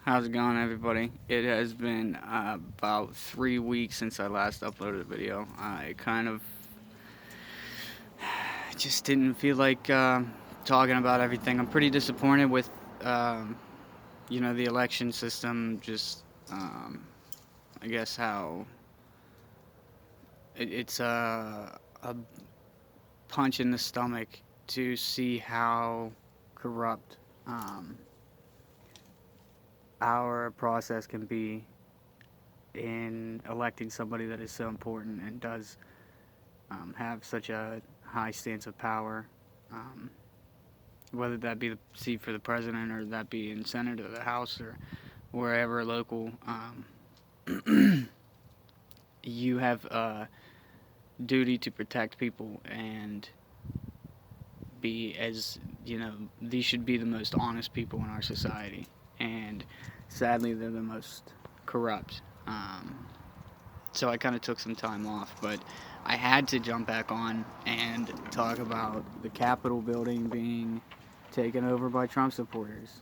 How's it going, everybody? It has been about 3 weeks since I last uploaded a video. I kind of just didn't feel like talking about everything. I'm pretty disappointed with, the election system. Just, I guess, how it's a punch in the stomach to see how corrupt our process can be in electing somebody that is so important and does have such a high stance of power, um, whether that be the seat for the president or that be in Senate or the House or wherever local. You have a duty to protect people and be as these should be the most honest people in our society, and sadly they're the most corrupt. So I kind of took some time off, but I had to jump back on and talk about the Capitol building being taken over by Trump supporters.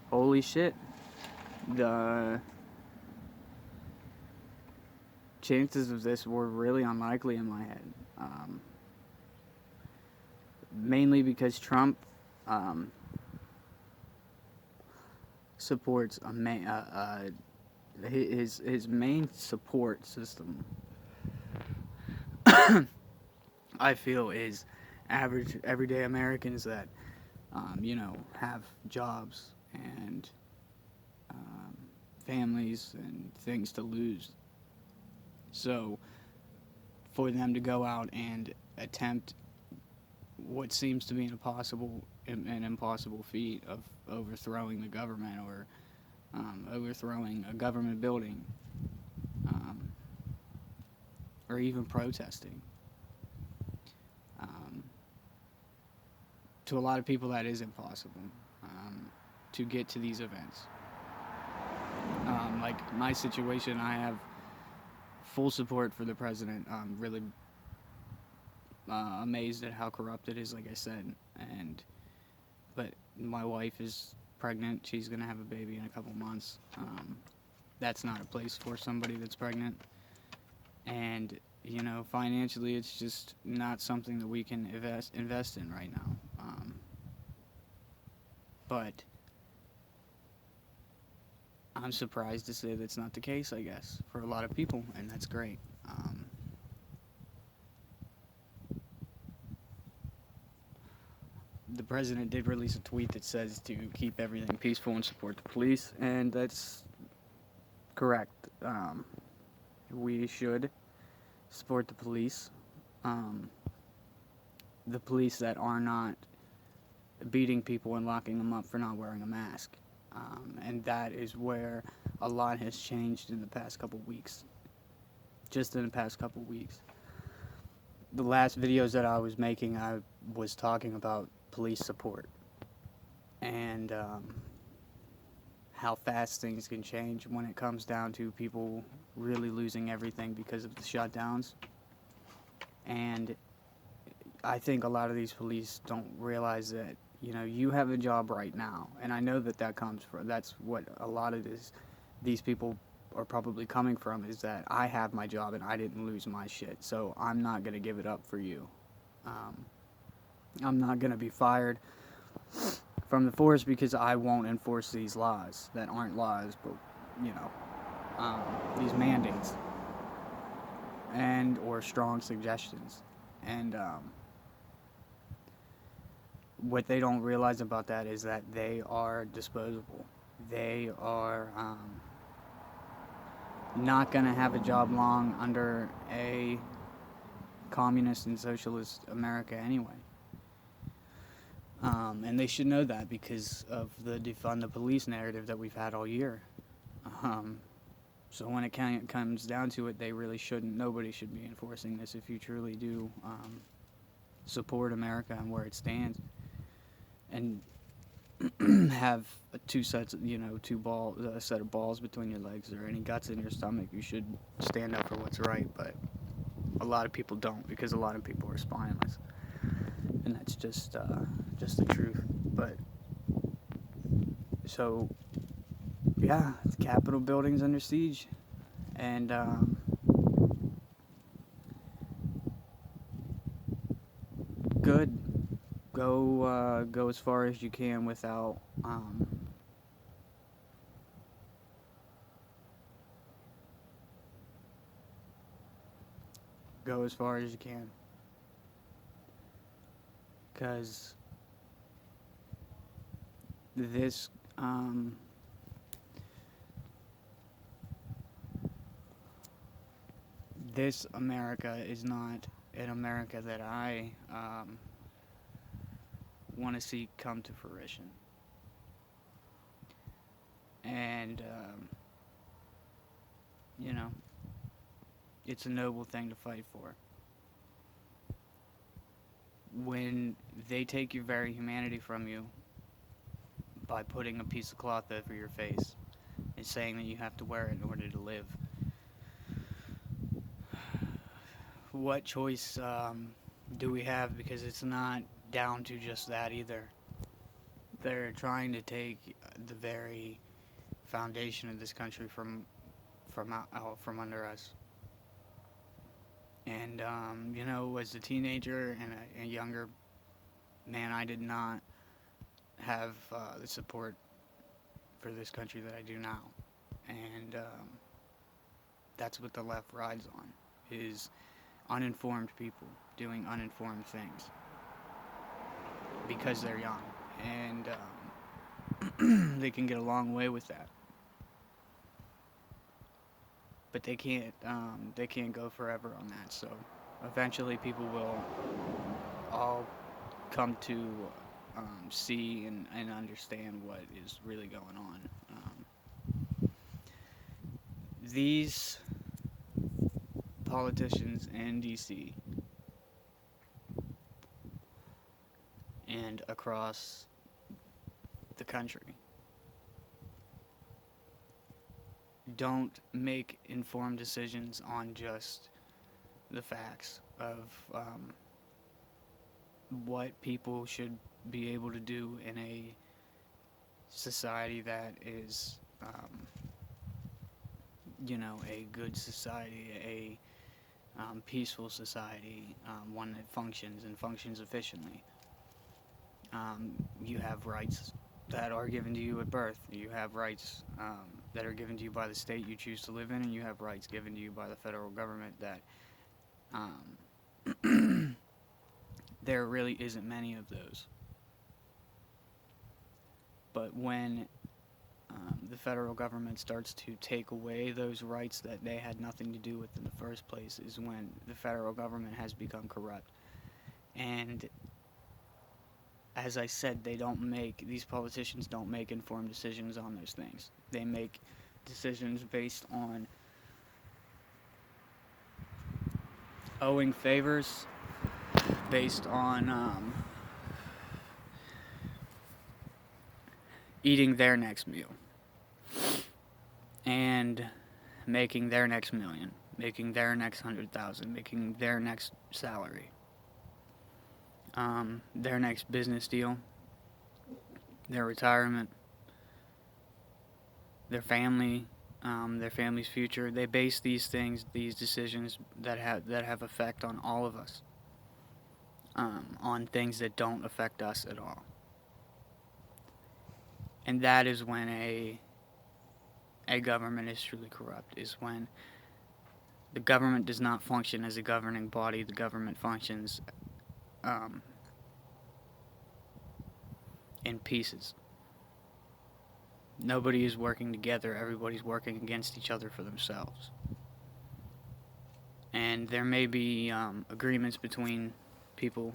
Holy shit. The chances of this were really unlikely in my head. Mainly because Trump supports his main support system. I feel is average everyday Americans that have jobs and families and things to lose. So for them to go out and attempt what seems to be an impossible feat of overthrowing the government or overthrowing a government building, um, or even protesting. Um, to a lot of people, that is impossible to get to these events. Like my situation, I have full support for the president. I'm really amazed at how corrupt it is, like I said. But my wife is pregnant. She's gonna have a baby in a couple months. That's not a place for somebody that's pregnant. And financially, it's just not something that we can invest in right now. But I'm surprised to say that's not the case, I guess, for a lot of people, and that's great. The president did release a tweet that says to keep everything peaceful and support the police, and that's correct. We should support um, the police that are not beating people and locking them up for not wearing a mask. And that is where a lot has changed in the past couple weeks. Just in the past couple weeks. The last videos that I was making, I was talking about police support and how fast things can change when it comes down to people really losing everything because of the shutdowns. And I think a lot of these police don't realize that you have a job right now, and I know that comes from, that's what a lot of these people are probably coming from, is that I have my job and I didn't lose my shit, so I'm not gonna give it up for you. I'm not gonna be fired from the force because I won't enforce these laws that aren't laws, but these mandates and or strong suggestions. And what they don't realize about that is that they are disposable. They are not going to have a job long under a communist and socialist America anyway. And they should know that because of the defund the police narrative that we've had all year. So when it comes down to it, they really shouldn't. Nobody should be enforcing this if you truly do support America and where it stands, and have two sets, a set of balls between your legs or any guts in your stomach. You should stand up for what's right, but a lot of people don't because a lot of people are spineless, and that's just the truth. But So, yeah, the Capitol building's under siege. And, good. Go as far as you can without, go as far as you can. Because this, this America is not an America that I want to see come to fruition. And, you know, it's a noble thing to fight for. When they take your very humanity from you by putting a piece of cloth over your face and saying that you have to wear it in order to live, what choice do we have? Because it's not down to just that either. They're trying to take the very foundation of this country from out from under us. And you know, as a teenager and a younger man, I did not have the support for this country that I do now. And that's what the left rides on, is uninformed people doing uninformed things because they're young, and they can get a long way with that. But they can't go forever on that. So eventually, people will all come to see and understand what is really going on. These politicians in DC and across the country don't make informed decisions on just the facts of what people should be able to do in a society that is, you know, a good society, a peaceful society, one that functions and functions efficiently. You have rights that are given to you at birth. You have rights that are given to you by the state you choose to live in, and you have rights given to you by the federal government that there really isn't many of those. But when the federal government starts to take away those rights that they had nothing to do with in the first place is when the federal government has become corrupt. And as I said, these politicians don't make informed decisions on those things. They make decisions based on owing favors, based on eating their next meal, and making their next million, making their next 100,000, making their next salary, their next business deal, their retirement, their family, their family's future. They base these things, these decisions that have effect on all of us, on things that don't affect us at all. And that is when a government is truly corrupt, is when the government does not function as a governing body. The government functions in pieces. Nobody is working together. Everybody's working against each other for themselves. And there may be agreements between people,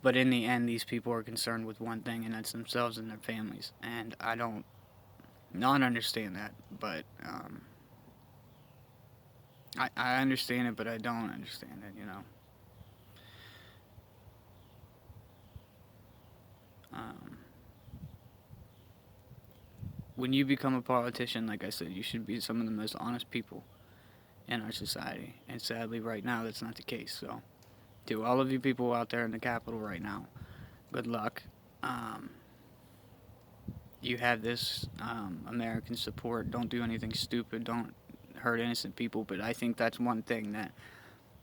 but in the end, these people are concerned with one thing, and that's themselves and their families. And I don't not understand that, but I understand it, but I don't understand it, you know. When you become a politician, like I said, you should be some of the most honest people in our society. And sadly, right now, that's not the case. So To all of you people out there in the Capitol right now, good luck. Um, you have this American support. Don't do anything stupid. Don't hurt innocent people. But I think that's one thing that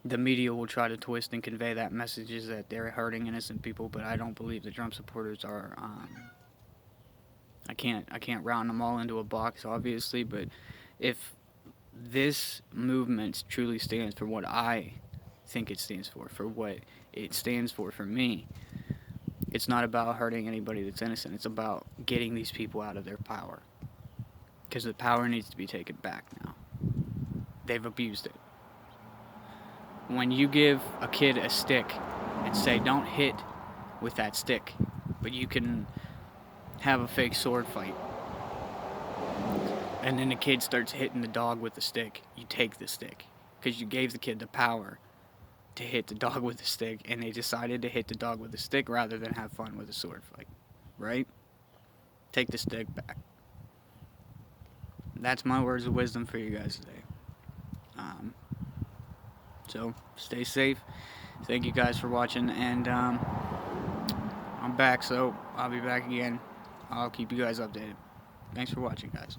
the media will try to twist and convey that message is that they're hurting innocent people. But I don't believe the Trump supporters are. I can't round them all into a box, obviously. But if this movement truly stands for what I think it stands for what it stands for me, it's not about hurting anybody that's innocent. It's about getting these people out of their power. Because the power needs to be taken back now. They've abused it. When you give a kid a stick and say, don't hit with that stick, but you can have a fake sword fight, and then the kid starts hitting the dog with the stick, you take the stick. Because you gave the kid the power to hit the dog with the stick, and they decided to hit the dog with the stick rather than have fun with a sword fight. Right? Take the stick back. That's my words of wisdom for you guys today. So, stay safe. Thank you guys for watching, and I'm back, so I'll be back again. I'll keep you guys updated. Thanks for watching, guys.